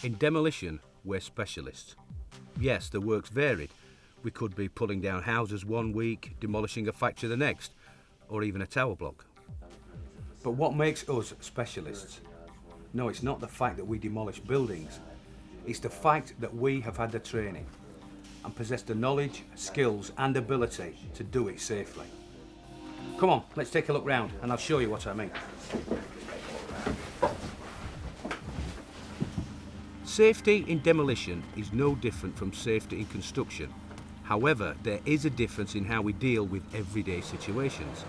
In demolition, we're specialists. Yes, the work's varied. We could be pulling down houses one week, demolishing a factory the next, or even a tower block. But what makes us specialists? No, it's not the fact that we demolish buildings. It's the fact that we have had the training and possess the knowledge, skills and ability to do it safely. Come on, let's take a look round and I'll show you what I mean. Safety in demolition is no different from safety in construction. However, there is a difference in how we deal with everyday situations.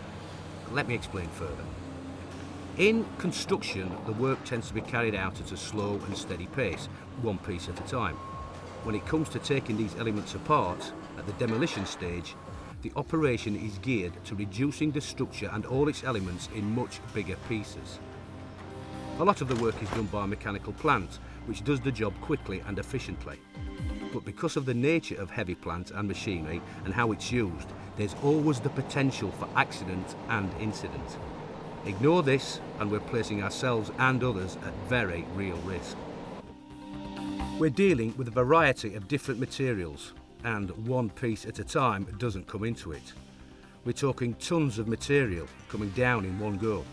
Let me explain further. In construction, the work tends to be carried out at a slow and steady pace, one piece at a time. When it comes to taking these elements apart, at the demolition stage, the operation is geared to reducing the structure and all its elements in much bigger pieces. A lot of the work is done by a mechanical plant, which does the job quickly and efficiently. But because of the nature of heavy plant and machinery and how it's used, there's always the potential for accident and incident. Ignore this and we're placing ourselves and others at very real risk. We're dealing with a variety of different materials, and one piece at a time doesn't come into it. We're talking tons of material coming down in one go.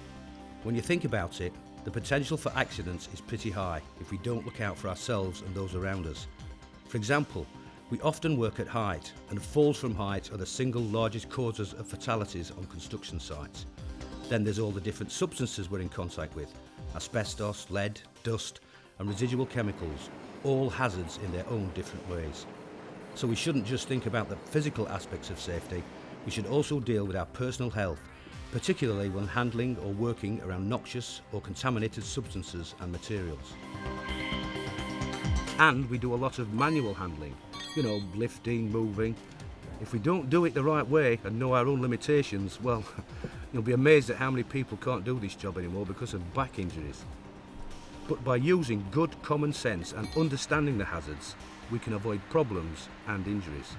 When you think about it, the potential for accidents is pretty high if we don't look out for ourselves and those around us. For example, we often work at height, and falls from height are the single largest causes of fatalities on construction sites. Then there's all the different substances we're in contact with: asbestos, lead, dust and residual chemicals, all hazards in their own different ways. So we shouldn't just think about the physical aspects of safety, we should also deal with our personal health, particularly when handling or working around noxious or contaminated substances and materials. And we do a lot of manual handling, lifting, moving. If we don't do it the right way and know our own limitations, well, you'll be amazed at how many people can't do this job anymore because of back injuries. But by using good common sense and understanding the hazards, we can avoid problems and injuries.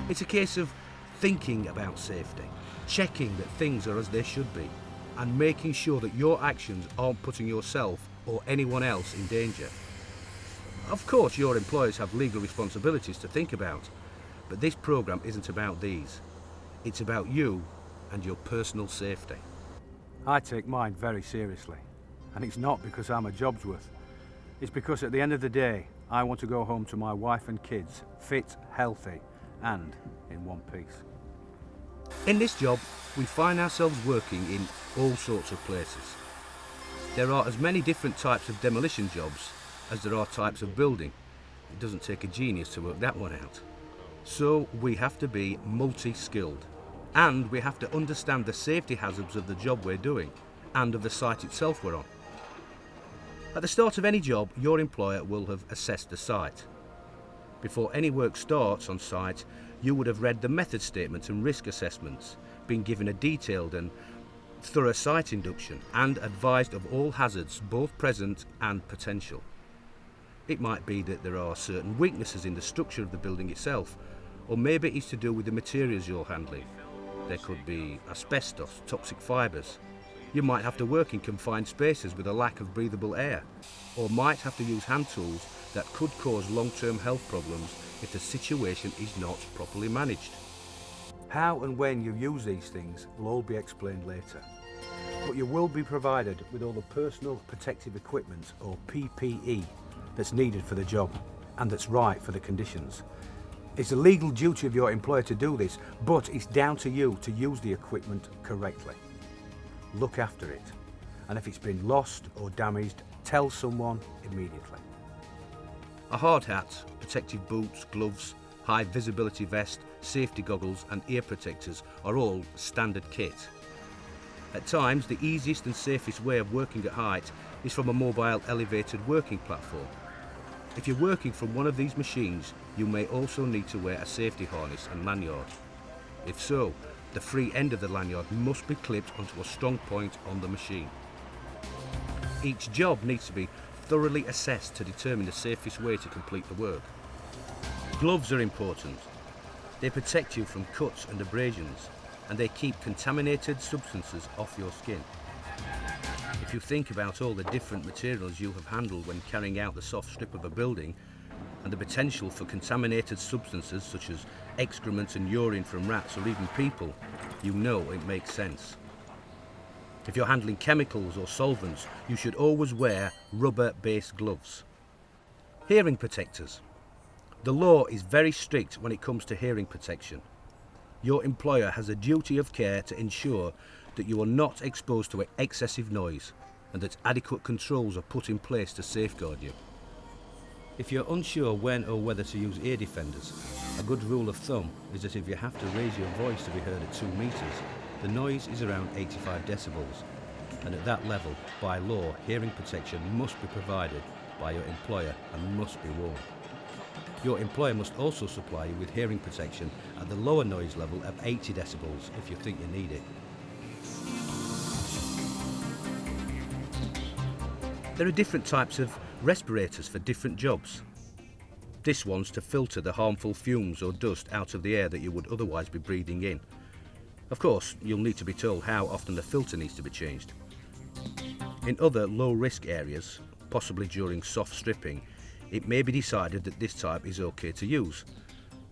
It's a case of thinking about safety, checking that things are as they should be, and making sure that your actions aren't putting yourself or anyone else in danger. Of course, your employers have legal responsibilities to think about, but this programme isn't about these. It's about you and your personal safety. I take mine very seriously, and it's not because I'm a Jobsworth. It's because at the end of the day, I want to go home to my wife and kids, fit, healthy, and in one piece. In this job, we find ourselves working in all sorts of places. There are as many different types of demolition jobs as there are types of building. It doesn't take a genius to work that one out. So we have to be multi-skilled, and we have to understand the safety hazards of the job we're doing and of the site itself we're on. At the start of any job, your employer will have assessed the site. Before any work starts on site, you would have read the method statements and risk assessments, been given a detailed and thorough site induction, and advised of all hazards, both present and potential. It might be that there are certain weaknesses in the structure of the building itself, or maybe it's to do with the materials you're handling. There could be asbestos, toxic fibres. You might have to work in confined spaces with a lack of breathable air, or might have to use hand tools that could cause long-term health problems if the situation is not properly managed. How and when you use these things will all be explained later. But you will be provided with all the personal protective equipment, or PPE, that's needed for the job and that's right for the conditions. It's a legal duty of your employer to do this, but it's down to you to use the equipment correctly. Look after it, and if it's been lost or damaged, tell someone immediately. A hard hat, protective boots, gloves, high visibility vest, safety goggles and ear protectors are all standard kit. At times, the easiest and safest way of working at height is from a mobile elevated working platform. If you're working from one of these machines, you may also need to wear a safety harness and lanyard. If so, the free end of the lanyard must be clipped onto a strong point on the machine. Each job needs to be thoroughly assessed to determine the safest way to complete the work. Gloves are important. They protect you from cuts and abrasions, and they keep contaminated substances off your skin. If you think about all the different materials you have handled when carrying out the soft strip of a building, and the potential for contaminated substances such as excrement and urine from rats or even people, you know it makes sense. If you're handling chemicals or solvents, you should always wear rubber-based gloves. Hearing protectors. The law is very strict when it comes to hearing protection. Your employer has a duty of care to ensure that you are not exposed to excessive noise and that adequate controls are put in place to safeguard you. If you're unsure when or whether to use ear defenders, a good rule of thumb is that if you have to raise your voice to be heard at 2 meters, the noise is around 85 decibels, and at that level, by law, hearing protection must be provided by your employer and must be worn. Your employer must also supply you with hearing protection at the lower noise level of 80 decibels if you think you need it. There are different types of respirators for different jobs. This one's to filter the harmful fumes or dust out of the air that you would otherwise be breathing in. Of course, you'll need to be told how often the filter needs to be changed. In other low-risk areas, possibly during soft stripping, it may be decided that this type is okay to use.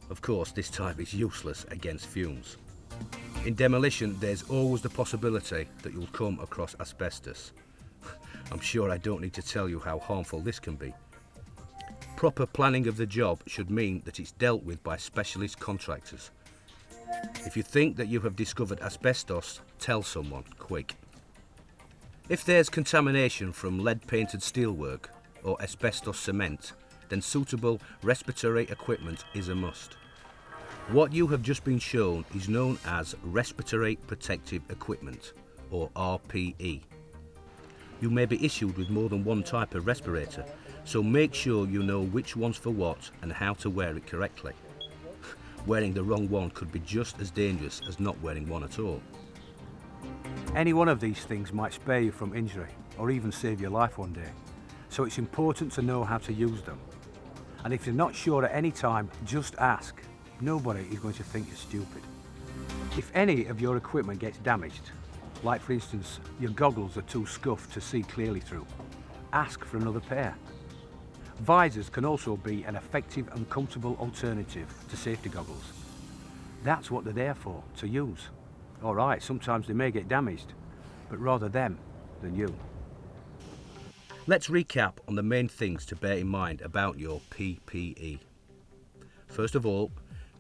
Of course, this type is useless against fumes. In demolition, there's always the possibility that you'll come across asbestos. I'm sure I don't need to tell you how harmful this can be. Proper planning of the job should mean that it's dealt with by specialist contractors. If you think that you have discovered asbestos, tell someone, quick. If there's contamination from lead-painted steelwork or asbestos cement, then suitable respiratory equipment is a must. What you have just been shown is known as Respiratory Protective Equipment, or RPE. You may be issued with more than one type of respirator, so make sure you know which one's for what and how to wear it correctly. Wearing the wrong one could be just as dangerous as not wearing one at all. Any one of these things might spare you from injury or even save your life one day, so it's important to know how to use them. And if you're not sure at any time, just ask. Nobody is going to think you're stupid. If any of your equipment gets damaged, like for instance, your goggles are too scuffed to see clearly through, ask for another pair. Visors can also be an effective and comfortable alternative to safety goggles. That's what they're there for, to use. All right, sometimes they may get damaged, but rather them than you. Let's recap on the main things to bear in mind about your PPE. First of all,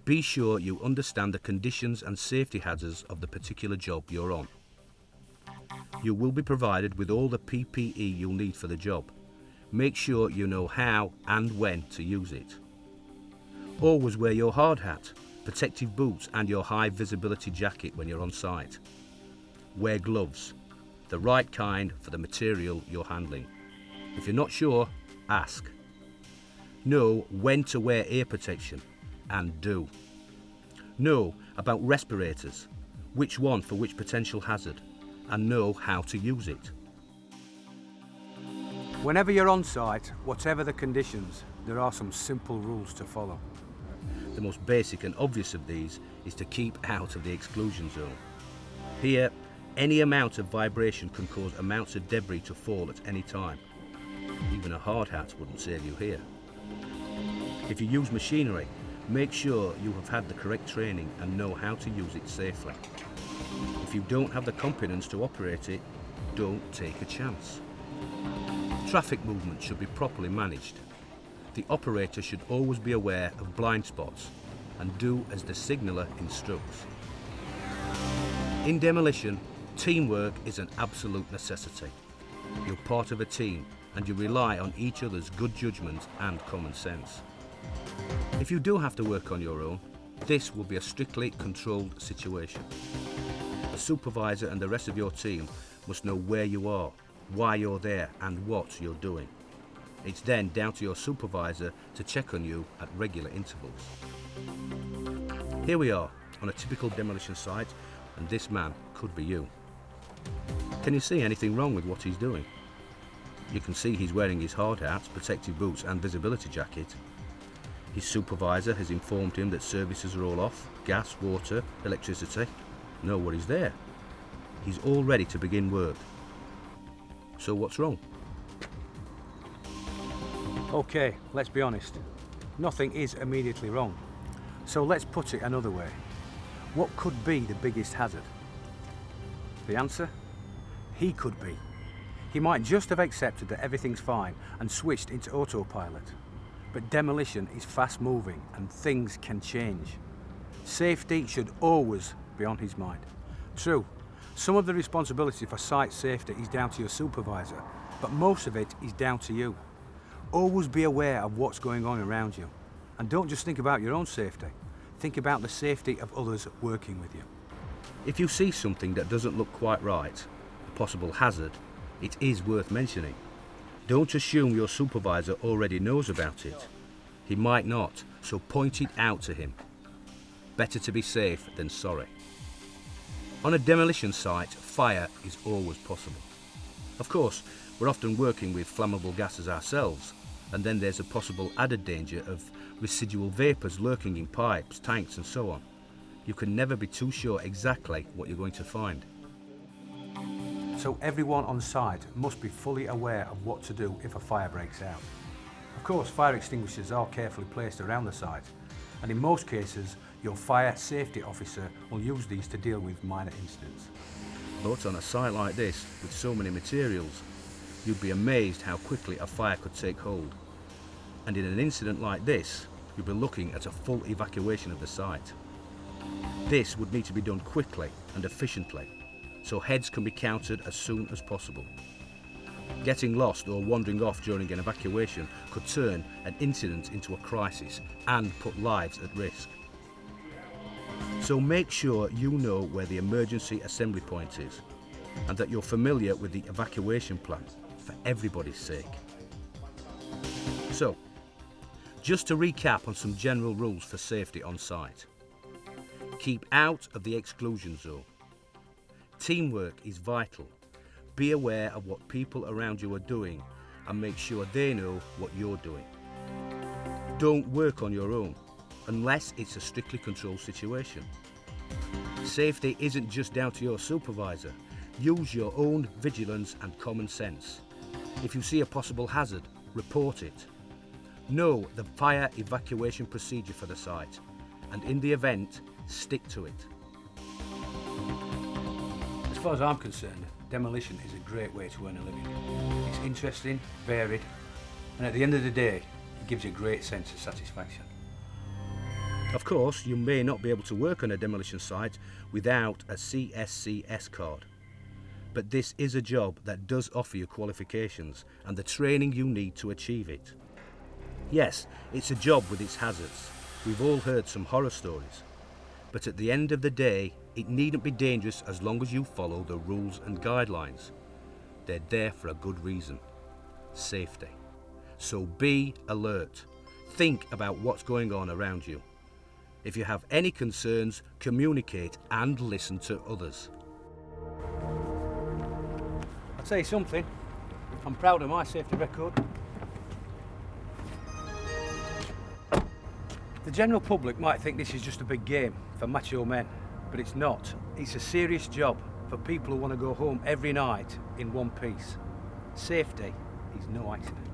be sure you understand the conditions and safety hazards of the particular job you're on. You will be provided with all the PPE you'll need for the job. Make sure you know how and when to use it. Always wear your hard hat, protective boots and your high visibility jacket when you're on site. Wear gloves, the right kind for the material you're handling. If you're not sure, ask. Know when to wear ear protection, and do. Know about respirators, which one for which potential hazard, and know how to use it. Whenever you're on site, whatever the conditions, there are some simple rules to follow. The most basic and obvious of these is to keep out of the exclusion zone. Here, any amount of vibration can cause amounts of debris to fall at any time. Even a hard hat wouldn't save you here. If you use machinery, make sure you have had the correct training and know how to use it safely. If you don't have the competence to operate it, don't take a chance. Traffic movement should be properly managed. The operator should always be aware of blind spots and do as the signaller instructs. In demolition, teamwork is an absolute necessity. You're part of a team and you rely on each other's good judgment and common sense. If you do have to work on your own, this will be a strictly controlled situation. The supervisor and the rest of your team must know where you are, why you're there and what you're doing. It's then down to your supervisor to check on you at regular intervals. Here we are on a typical demolition site, and this man could be you. Can you see anything wrong with what he's doing? You can see he's wearing his hard hat, protective boots and visibility jacket. His supervisor has informed him that services are all off, gas, water, electricity. No worries there. He's all ready to begin work. So what's wrong? Okay, let's be honest. Nothing is immediately wrong. So let's put it another way. What could be the biggest hazard? The answer? He could be. He might just have accepted that everything's fine and switched into autopilot. But demolition is fast moving and things can change. Safety should always be on his mind. True, some of the responsibility for site safety is down to your supervisor, but most of it is down to you. Always be aware of what's going on around you. And don't just think about your own safety. Think about the safety of others working with you. If you see something that doesn't look quite right, a possible hazard, it is worth mentioning. Don't assume your supervisor already knows about it. He might not, so point it out to him. Better to be safe than sorry. On a demolition site, fire is always possible. Of course, we're often working with flammable gases ourselves, and then there's a possible added danger of residual vapours lurking in pipes, tanks and so on. You can never be too sure exactly what you're going to find. So everyone on site must be fully aware of what to do if a fire breaks out. Of course, fire extinguishers are carefully placed around the site, and in most cases, your fire safety officer will use these to deal with minor incidents. But on a site like this, with so many materials, you'd be amazed how quickly a fire could take hold. And in an incident like this, you'd be looking at a full evacuation of the site. This would need to be done quickly and efficiently, so heads can be counted as soon as possible. Getting lost or wandering off during an evacuation could turn an incident into a crisis and put lives at risk. So make sure you know where the emergency assembly point is and that you're familiar with the evacuation plan for everybody's sake. So, just to recap on some general rules for safety on site. Keep out of the exclusion zone. Teamwork is vital. Be aware of what people around you are doing and make sure they know what you're doing. Don't work on your own unless it's a strictly controlled situation. Safety isn't just down to your supervisor. Use your own vigilance and common sense. If you see a possible hazard, report it. Know the fire evacuation procedure for the site, and in the event, stick to it. As far as I'm concerned, demolition is a great way to earn a living. It's interesting, varied, and at the end of the day, it gives you a great sense of satisfaction. Of course, you may not be able to work on a demolition site without a CSCS card. But this is a job that does offer you qualifications and the training you need to achieve it. Yes, it's a job with its hazards. We've all heard some horror stories. But at the end of the day, it needn't be dangerous as long as you follow the rules and guidelines. They're there for a good reason. Safety. So be alert. Think about what's going on around you. If you have any concerns, communicate and listen to others. I'll tell you something, I'm proud of my safety record. The general public might think this is just a big game for macho men, but it's not. It's a serious job for people who want to go home every night in one piece. Safety is no accident.